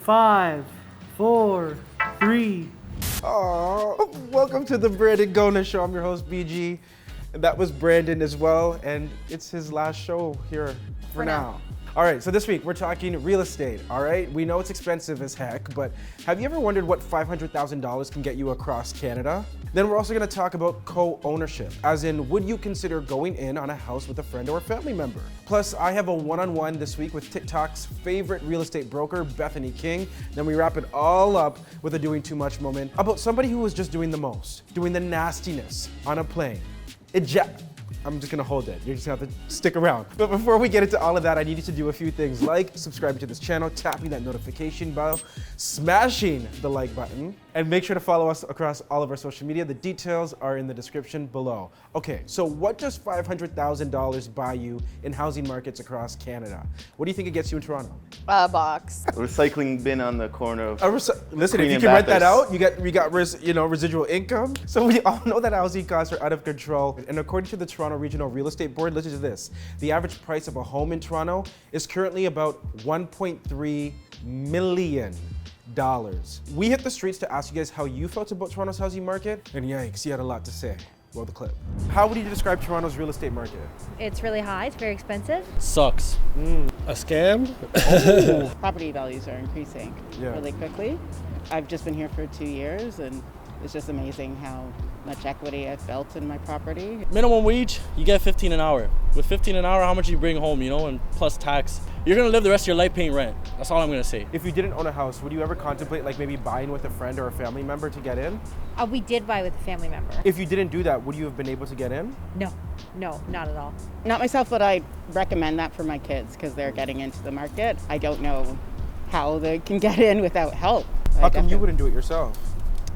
5, 4, 3. Oh, welcome to the Brandon Gonez Show. I'm your host, BG. And that was Brandon as well, and it's his last show here for now. All right, so this week we're talking real estate, all right? We know it's expensive as heck, but have you ever wondered what $500,000 can get you across Canada? Then we're also gonna talk about co-ownership, as in, would you consider going in on a house with a friend or a family member? Plus, I have a one-on-one this week with TikTok's favorite real estate broker, Bethany King. Then we wrap it all up with a doing too much moment about somebody who was just doing the most, doing the nastiness on a plane. I'm just gonna hold it. You're just gonna have to stick around. But before we get into all of that, I need you to do a few things like subscribing to this channel, tapping that notification bell, smashing the like button, and make sure to follow us across all of our social media. The details are in the description below. Okay, so what does $500,000 buy you in housing markets across Canada? What do you think it gets you in Toronto? A box. A recycling bin on the corner of Listen, Queen if you and can rent that Bathurst. out, you got residual income. So we all know that housing costs are out of control. And according to the Toronto Regional Real Estate Board, listen to this. The average price of a home in Toronto is currently about $1.3 million. We hit the streets to ask you guys how you felt about Toronto's housing market, and yikes, you had a lot to say. Roll the clip. How would you describe Toronto's real estate market? It's really high, it's very expensive. Sucks. A scam? Property values are increasing really quickly. I've just been here for 2 years, and it's just amazing how much equity I've built in my property. Minimum wage, you get 15 an hour. With 15 an hour, how much you bring home, and plus tax. You're gonna live the rest of your life paying rent. That's all I'm gonna say. If you didn't own a house, would you ever contemplate like maybe buying with a friend or a family member to get in? We did buy with a family member. If you didn't do that, would you have been able to get in? No, not at all. Not myself, but I recommend that for my kids because they're getting into the market. I don't know how they can get in without help. How come you wouldn't do it yourself?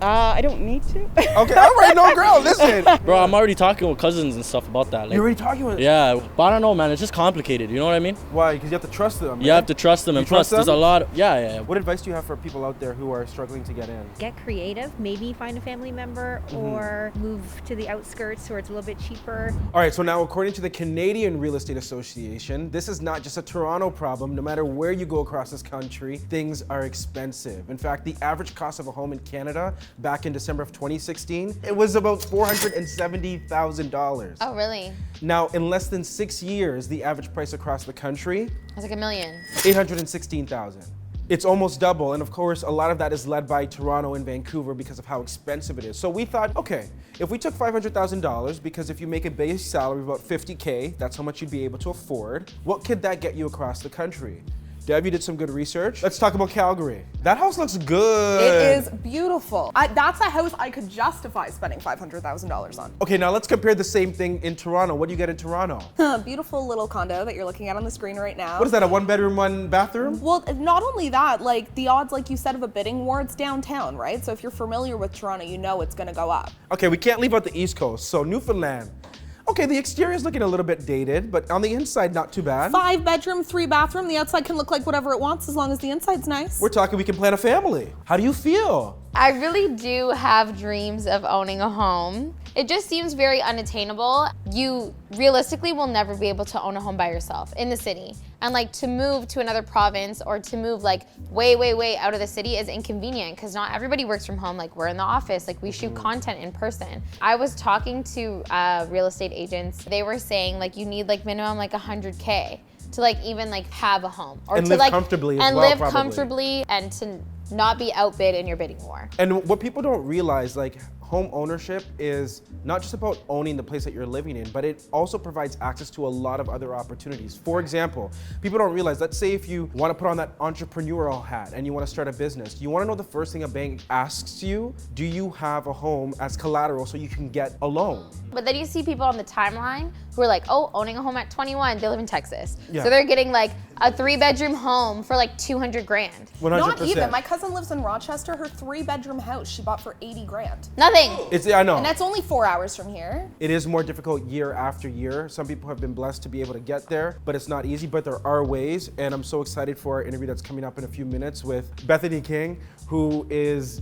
I don't need to. Okay, all right, no girl, listen. Bro, I'm already talking with cousins and stuff about that. Like, You're already talking with yeah, but I don't know, man. It's just complicated. You know what I mean? Why? Because you have to trust them. You have to trust them, and plus, there's a lot. Yeah. What advice do you have for people out there who are struggling to get in? Get creative, maybe find a family member or move to the outskirts where it's a little bit cheaper. All right, so now according to the Canadian Real Estate Association, this is not just a Toronto problem. No matter where you go across this country, things are expensive. In fact, the average cost of a home in Canada back in December of 2016, it was about $470,000. Oh, really? Now, in less than 6 years, the average price across the country, That's like $1 million. $816,000. It's almost double, and of course, a lot of that is led by Toronto and Vancouver because of how expensive it is. So we thought, okay, if we took $500,000, because if you make a base salary of about $50K, that's how much you'd be able to afford, what could that get you across the country? Deb, you did some good research. Let's talk about Calgary. That house looks good. It is beautiful. That's a house I could justify spending $500,000 on. Okay, now let's compare the same thing in Toronto. What do you get in Toronto? Beautiful little condo that you're looking at on the screen right now. What is that, a 1-bedroom, 1-bathroom? Well, not only that, like the odds, like you said, of a bidding war, it's downtown, right? So if you're familiar with Toronto, you know it's gonna go up. Okay, we can't leave out the East Coast, so Newfoundland. Okay, the exterior is looking a little bit dated, but on the inside, not too bad. 5-bedroom, 3-bathroom. The outside can look like whatever it wants as long as the inside's nice. We're talking we can plan a family. How do you feel? I really do have dreams of owning a home. It just seems very unattainable. You realistically will never be able to own a home by yourself in the city. And like to move to another province or to move like way out of the city is inconvenient because not everybody works from home. Like we're in the office, like we shoot content in person. I was talking to real estate agents. They were saying like you need like minimum like 100K to like even like have a home or and to live like comfortably as and well, live probably. comfortably and to not be outbid in your bidding war. And what people don't realize, like home ownership is not just about owning the place that you're living in, but it also provides access to a lot of other opportunities. For example, people don't realize, let's say if you want to put on that entrepreneurial hat and you want to start a business, you want to know the first thing a bank asks you, do you have a home as collateral so you can get a loan? But then you see people on the timeline who are like, oh, owning a home at 21, they live in Texas. Yeah. So they're getting like a 3-bedroom home for like 200 grand. 100%. Not even. My cousin lives in Rochester. Her 3-bedroom house she bought for 80 grand. Nothing. thing. I know. And that's only 4 hours from here. It is more difficult year after year. Some people have been blessed to be able to get there, but it's not easy, but there are ways. And I'm so excited for our interview that's coming up in a few minutes with Bethany King, who is,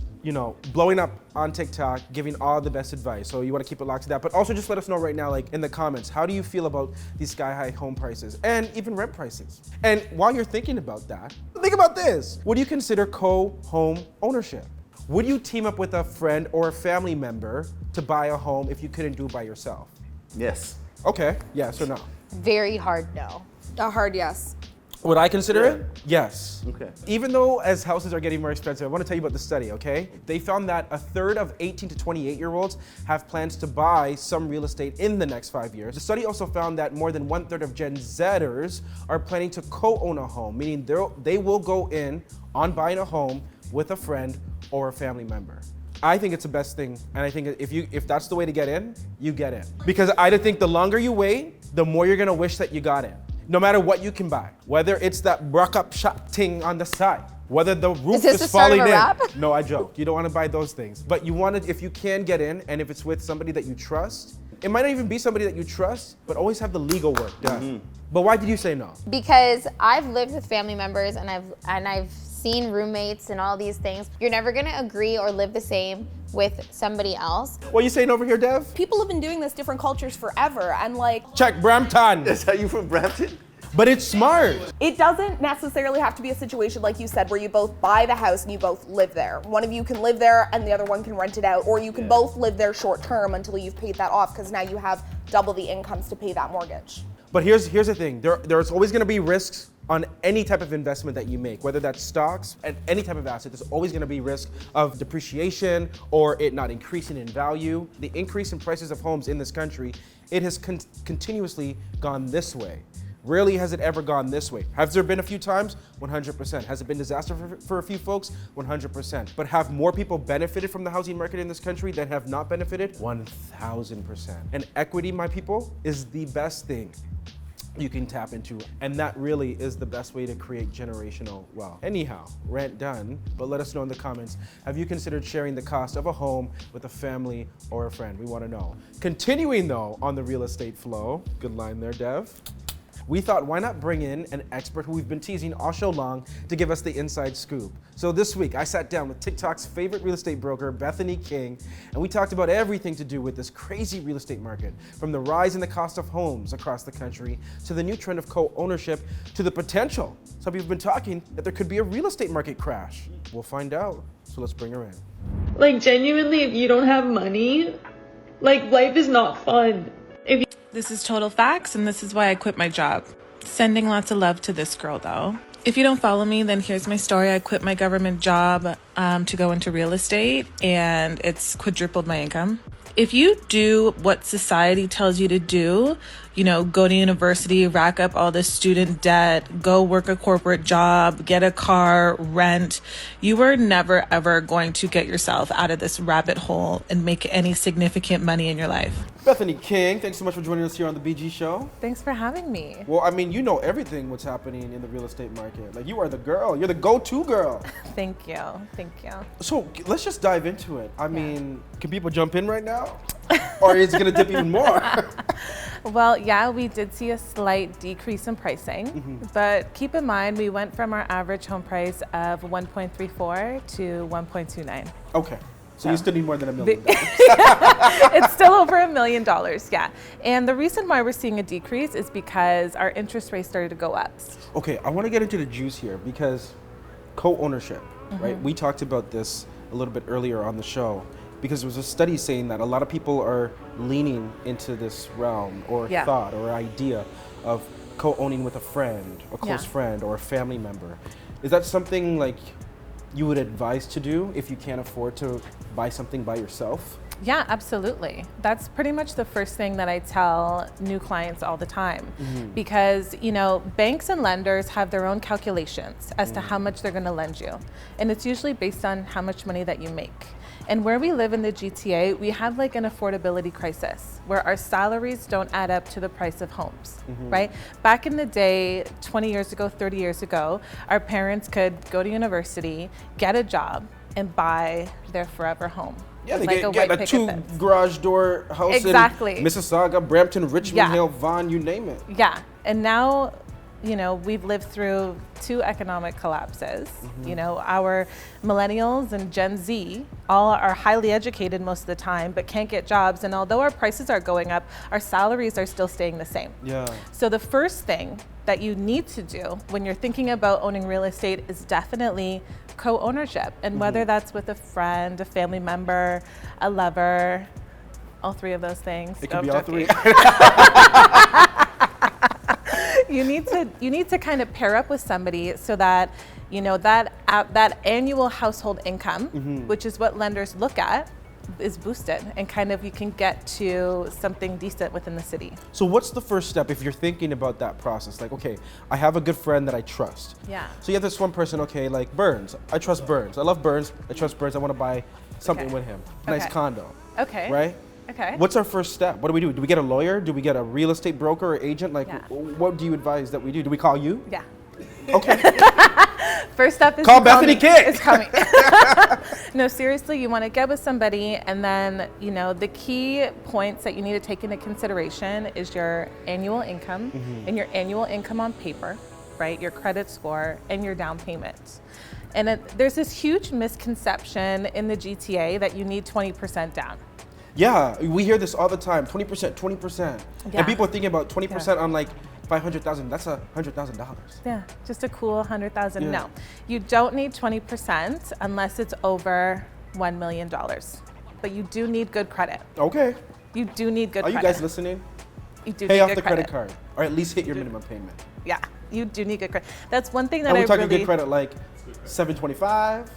blowing up on TikTok, giving all the best advice. So you want to keep it locked to that. But also just let us know right now, like in the comments, how do you feel about these sky-high home prices and even rent prices? And while you're thinking about that, think about this. Would you consider co-home ownership? Would you team up with a friend or a family member to buy a home if you couldn't do it by yourself? Yes. Okay, yes or no? Very hard no. A hard yes. Would I consider it? Yes. Okay. Even though as houses are getting more expensive, I want to tell you about the study, okay? They found that a third of 18 to 28-year-olds have plans to buy some real estate in the next 5 years. The study also found that more than 1/3 of Gen Zers are planning to co-own a home, meaning they will go in on buying a home with a friend or a family member. I think it's the best thing, and I think if that's the way to get in, you get in. Because I think the longer you wait, the more you're gonna wish that you got in. No matter what you can buy, whether it's that rock up shop ting on the side, whether the roof this is the start of falling a in. rap? No, I joke. You don't want to buy those things, but you want to, if you can get in, and if it's with somebody that you trust, it might not even be somebody that you trust, but always have the legal work done. But why did you say no? Because I've lived with family members and I've seen roommates and all these things. You're never gonna agree or live the same with somebody else. What are you saying over here, Dev? People have been doing this different cultures forever, and like, Check Brampton. Is that you from Brampton? But it's smart. it doesn't necessarily have to be a situation like you said where you both buy the house and you both live there. One of you can live there and the other one can rent it out, or you can both live there short term until you've paid that off, because now you have double the incomes to pay that mortgage. But here's the thing. There's always going to be risks on any type of investment that you make, whether that's stocks and any type of asset. There's always going to be risk of depreciation or it not increasing in value. The increase in prices of homes in this country, it has continuously gone this way. Rarely has it ever gone this way. Has there been a few times? 100%. Has it been disaster for a few folks? 100%. But have more people benefited from the housing market in this country than have not benefited? 1,000%. And equity, my people, is the best thing you can tap into, and that really is the best way to create generational wealth. Anyhow, rant done, but let us know in the comments, have you considered sharing the cost of a home with a family or a friend? We want to know. Continuing though on the real estate flow, good line there, Dev. We thought, why not bring in an expert who we've been teasing all show long to give us the inside scoop. So this week, I sat down with TikTok's favorite real estate broker, Bethany King, and we talked about everything to do with this crazy real estate market, from the rise in the cost of homes across the country, to the new trend of co-ownership, to the potential. Some people have been talking that there could be a real estate market crash. We'll find out, so let's bring her in. Like, genuinely, if you don't have money, like, life is not fun. This is Total Facts, and this is why I quit my job. Sending lots of love to this girl, though. If you don't follow me, then here's my story. I quit my government job to go into real estate, and it's quadrupled my income. If you do what society tells you to do, go to university, rack up all this student debt, go work a corporate job, get a car, rent, you are never, ever going to get yourself out of this rabbit hole and make any significant money in your life. Bethany King, thanks so much for joining us here on the BG Show. Thanks for having me. Well, I mean, you know everything what's happening in the real estate market. Like, you are the girl. You're the go-to girl. Thank you. Thank you. So let's just dive into it. I mean, can people jump in right now? Or is it going to dip even more? Well, yeah, we did see a slight decrease in pricing, but keep in mind, we went from our average home price of 1.34 to 1.29. Okay. So you still need more than $1 million. It's still over $1 million, yeah. And the reason why we're seeing a decrease is because our interest rates started to go up. Okay, I want to get into the juice here because co-ownership, right? We talked about this a little bit earlier on the show because there was a study saying that a lot of people are leaning into this realm or thought or idea of co-owning with a friend, a close friend, or a family member. Is that something like you would advise to do if you can't afford to buy something by yourself? Yeah, absolutely. That's pretty much the first thing that I tell new clients all the time. Because, banks and lenders have their own calculations as to how much they're going to lend you. And it's usually based on how much money that you make. And where we live in the GTA, we have like an affordability crisis where our salaries don't add up to the price of homes, right? Back in the day, 20 years ago, 30 years ago, our parents could go to university, get a job, and buy their forever home. Yeah, with they like get a white picket two fence. garage door house Exactly. in Mississauga, Brampton, Richmond Yeah. Hill, Vaughan, you name it. Yeah, and now, you know, we've lived through 2 economic collapses. You know, our millennials and Gen Z all are highly educated most of the time, but can't get jobs. And although our prices are going up, our salaries are still staying the same. Yeah. So the first thing that you need to do when you're thinking about owning real estate is definitely co-ownership. And whether that's with a friend, a family member, a lover, all 3 of those things. It No, could be I'm all joking. 3. You need to kind of pair up with somebody so that, you know, that annual household income, which is what lenders look at, is boosted, and kind of you can get to something decent within the city. So what's the first step if you're thinking about that process? Like, okay, I have a good friend that I trust. Yeah. So you have this one person, okay, like Burns. I trust Burns. I love Burns. I trust Burns. I want to buy something Okay. with him. Nice Okay. condo. Okay. Right? Okay. What's our first step? What do we do? Do we get a lawyer? Do we get a real estate broker or agent? Like, Yeah. what do you advise that we do? Do we call you? Yeah. Okay. First step is Call you Bethany me. King. It's coming. No, seriously, you want to get with somebody, and then, you know, the key points that you need to take into consideration is your annual income and your annual income on paper, right? Your credit score and your down payment. And there's this huge misconception in the GTA that you need 20% down. Yeah, we hear this all the time. 20%, 20%. Yeah. And people are thinking about 20% on like 500,000. That's $100,000. Yeah, just a cool 100,000. Yeah. No, you don't need 20% unless it's over $1 million. But you do need good credit. Okay. You do need good Are you credit. guys listening? You do Pay need off good the credit card, or at least hit your minimum payment. Yeah, you do need good credit. That's one thing that And I we're talking really. good credit, like 725,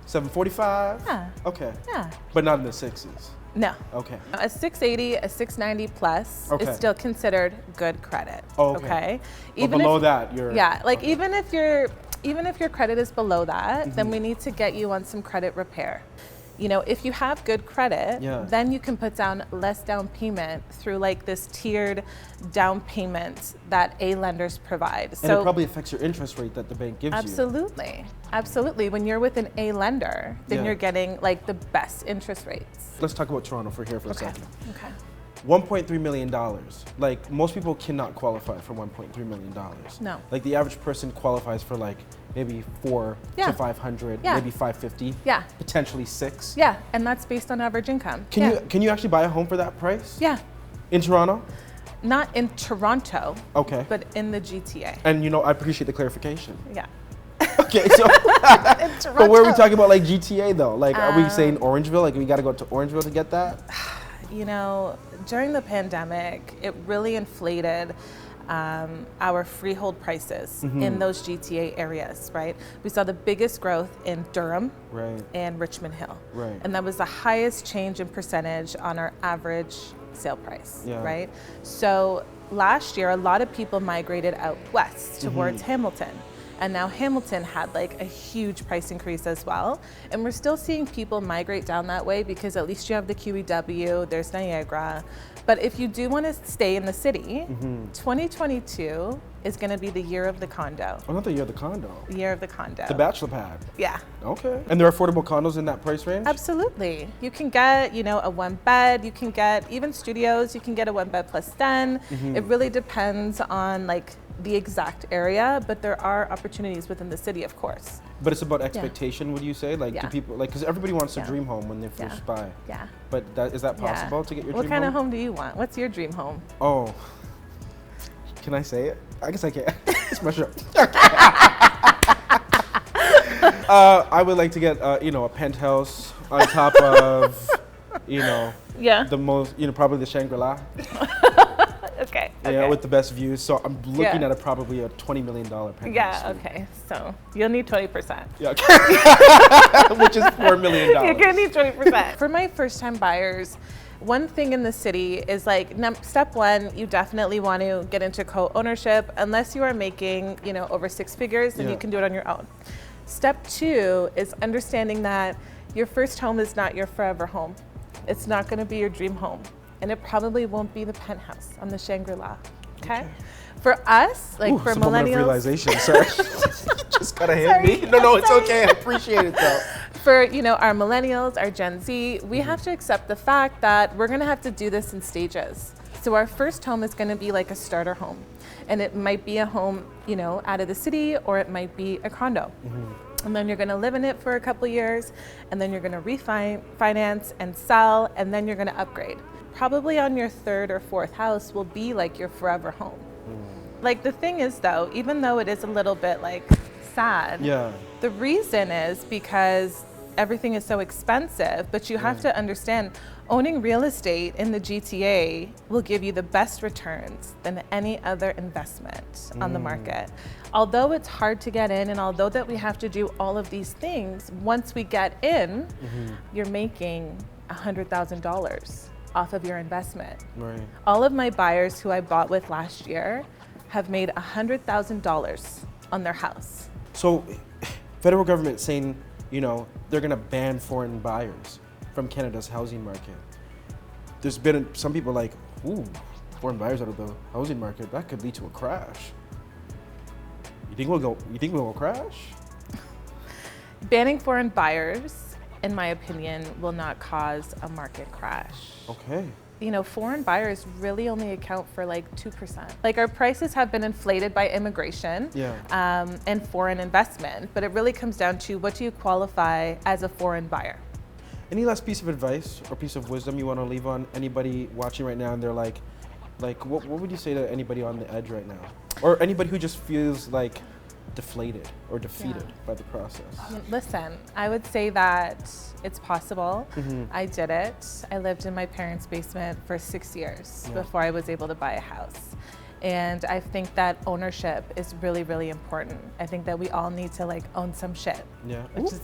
745. Yeah. Okay. Yeah. But not in the 60s. No. Okay. A 680, a 690 plus Okay. is still considered good credit. Oh, okay. But Even below if, that, you're. Yeah, like okay. even if your credit is below that, then we need to get you on some credit repair. You know, if you have good credit, Yeah. then you can put down less down payment through like this tiered down payment that A lenders provide. And it probably affects your interest rate that the bank gives you. Absolutely. Absolutely. When you're with an A lender, then Yeah. you're getting like the best interest rates. Let's talk about Toronto for here for a Okay. second. Okay. $1.3 million. Like, most people cannot qualify for $1.3 million. No. Like, the average person qualifies for like maybe 4 Yeah. to 500, Yeah. maybe 550. Yeah. Potentially 6. Yeah, and that's based on average income. Can you actually buy a home for that price? Yeah. In Toronto? Not in Toronto, Okay. but in the GTA. And you know, I appreciate the clarification. Yeah. Okay, so but where are we talking about, like GTA though? Like, are we saying Orangeville? Like, we got to go to Orangeville to get that? You know, during the pandemic, it really inflated our freehold prices in those GTA areas, right? We saw the biggest growth in Durham Right. and Richmond Hill. Right. And that was the highest change in percentage on our average sale price, Yeah. right? So last year, a lot of people migrated out west towards Hamilton. And now Hamilton had like a huge price increase as well. And we're still seeing people migrate down that way because at least you have the QEW, there's Niagara. But if you do want to stay in the city, 2022 is going to be the year of the condo. Oh, not the year of the condo. The year of the condo. The bachelor pad. Yeah. Okay. And there are affordable condos in that price range? Absolutely. You can get, you know, a 1 bed, you can get even studios, you can get a 1 bed plus den. It really depends on like the exact area, but there are opportunities within the city, of course. But it's about expectation, would you say? Like, do Yeah. people, like, because everybody wants a Yeah. dream home when they Yeah. first buy. Yeah. But is that Yeah. possible to get your What dream kind home? of home do you want? What's your dream home? Oh. Can I say it? I guess I can. It's my show. I would like to get, you know, a penthouse on top of, you know, Yeah. the most, you know, probably the Shangri-La. Okay. Yeah, okay. with the best views. So I'm looking Yeah. at probably a $20 million penthouse. Yeah, suite. okay. So you'll need 20%. Yeah, okay. Which is $4 million. You're gonna need 20%. For my first time buyers, one thing in the city is like step one, you definitely want to get into co-ownership unless you are making, you know, over 6 figures, then Yeah. you can do it on your own. Step two is understanding that your first home is not your forever home. It's not going to be your dream home, and it probably won't be the penthouse on the Shangri-La. Okay? For us, like Ooh, for it's a moment of millennials, realization. Sorry. Just gotta hit me. No, it's okay. I appreciate it though. for our millennials, our Gen Z, we have to accept the fact that we're gonna have to do this in stages. So our first home is gonna be like a starter home. And it might be a home, out of the city, or it might be a condo. And then you're gonna live in it for a couple years, and then you're gonna refinance and sell, and then you're gonna upgrade. Probably on your third or fourth house will be like your forever home. Like the thing is though, even though it is a little bit like sad, the reason is because everything is so expensive, but you have to understand owning real estate in the GTA will give you the best returns than any other investment on the market. Although it's hard to get in, and although that we have to do all of these things, once we get in, you're making $100,000 off of your investment. Right. All of my buyers who I bought with last year have made $100,000 on their house. So, federal government saying, they're gonna ban foreign buyers from Canada's housing market. There's been some people like, ooh, foreign buyers out of the housing market, that could lead to a crash. You think we'll crash? Banning foreign buyers, in my opinion, will not cause a market crash. Okay. Foreign buyers really only account for like 2%. Like our prices have been inflated by immigration and foreign investment, but it really comes down to what do you qualify as a foreign buyer? Any last piece of advice or piece of wisdom you want to leave on anybody watching right now and they're like what would you say to anybody on the edge right now? Or anybody who just feels like deflated or defeated by the process? Listen, I would say that it's possible. I did it. I lived in my parents' basement for 6 years before I was able to buy a house. And I think that ownership is really, really important. I think that we all need to own some shit. Yeah. Which is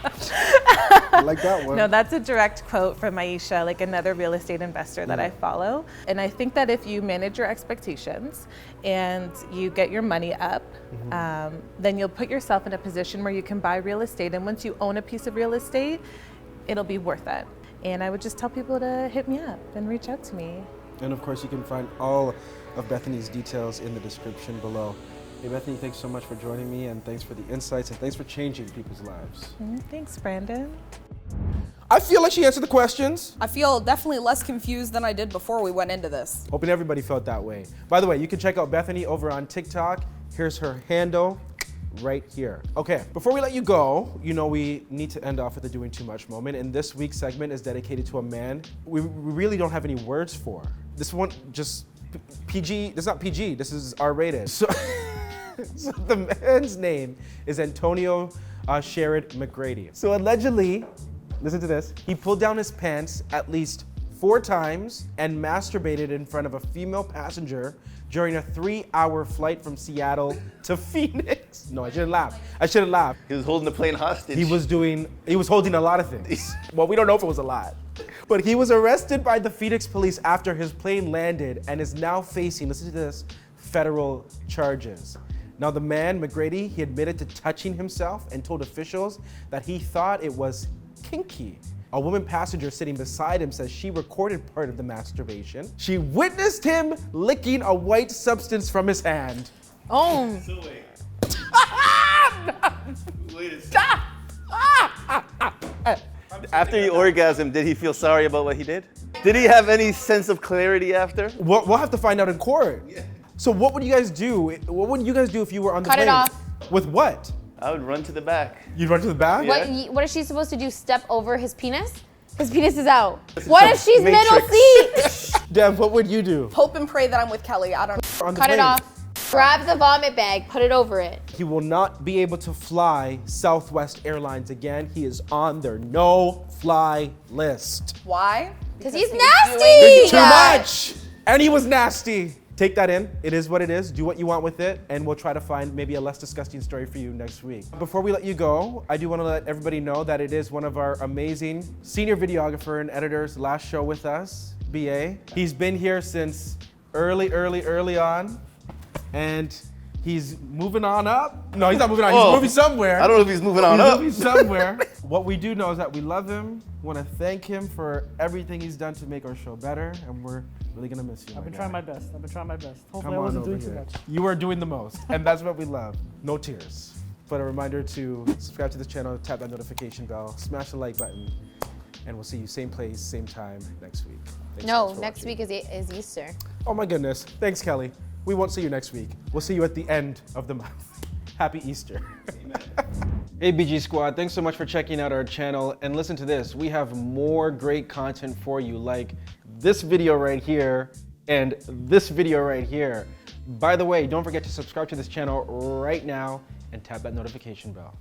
I like that one. No, that's a direct quote from Aisha, another real estate investor that I follow. And I think that if you manage your expectations and you get your money up, then you'll put yourself in a position where you can buy real estate. And once you own a piece of real estate, it'll be worth it. And I would just tell people to hit me up and reach out to me. And of course, you can find all of Bethany's details in the description below. Hey Bethany, thanks so much for joining me, and thanks for the insights, and thanks for changing people's lives. Thanks, Brandon. I feel like she answered the questions. I feel definitely less confused than I did before we went into this. Hoping everybody felt that way. By the way, you can check out Bethany over on TikTok. Here's her handle right here. Okay, before we let you go, we need to end off with a doing too much moment, and this week's segment is dedicated to a man we really don't have any words for. This one just PG, this is not PG, this is R-rated. So the man's name is Antonio Sherrod McGrady. So allegedly, listen to this, he pulled down his pants at least 4 times and masturbated in front of a female passenger during a 3-hour flight from Seattle to Phoenix. No, I shouldn't laugh. He was holding the plane hostage. He was holding a lot of things. Well, we don't know if it was a lot. But he was arrested by the Phoenix police after his plane landed and is now facing, listen to this, federal charges. Now the man, McGrady, he admitted to touching himself and told officials that he thought it was kinky. A woman passenger sitting beside him says she recorded part of the masturbation. She witnessed him licking a white substance from his hand. Oh. So wait a second. After he orgasmed, did he feel sorry about what he did? Did he have any sense of clarity after? We'll have to find out in court. Yeah. So what would you guys do? What would you guys do if you were on the plane? Cut it off. With what? I would run to the back. You'd run to the back? Yeah. What is she supposed to do? Step over his penis? His penis is out. What if she's middle seat? Dev, what would you do? Hope and pray that I'm with Kelly. I don't know. Cut it off. Grab the vomit bag, put it over it. He will not be able to fly Southwest Airlines again. He is on their no-fly list. Why? Because he's nasty. Too much. And he was nasty. Take that in. It is what it is. Do what you want with it, and we'll try to find maybe a less disgusting story for you next week. Before we let you go, I do want to let everybody know that it is one of our amazing senior videographer and editor's last show with us, BA. He's been here since early on, and he's moving on up. No, he's not moving on. He's moving somewhere. I don't know if he's moving on up. He's moving somewhere. What we do know is that we love him. Want to thank him for everything he's done to make our show better, and we're really gonna miss you. I've been trying my best. Hopefully Come I wasn't on doing over too here. much. You are doing the most, and that's what we love. No tears. But a reminder to subscribe to this channel, tap that notification bell, smash the like button, and we'll see you same place, same time next week. Thanks No, guys for next watching. week is Easter. Oh my goodness. Thanks, Kelly. We won't see you next week. We'll see you at the end of the month. Happy Easter. Hey BG Squad, thanks so much for checking out our channel. And listen to this, we have more great content for you, like this video right here and this video right here. By the way, don't forget to subscribe to this channel right now and tap that notification bell.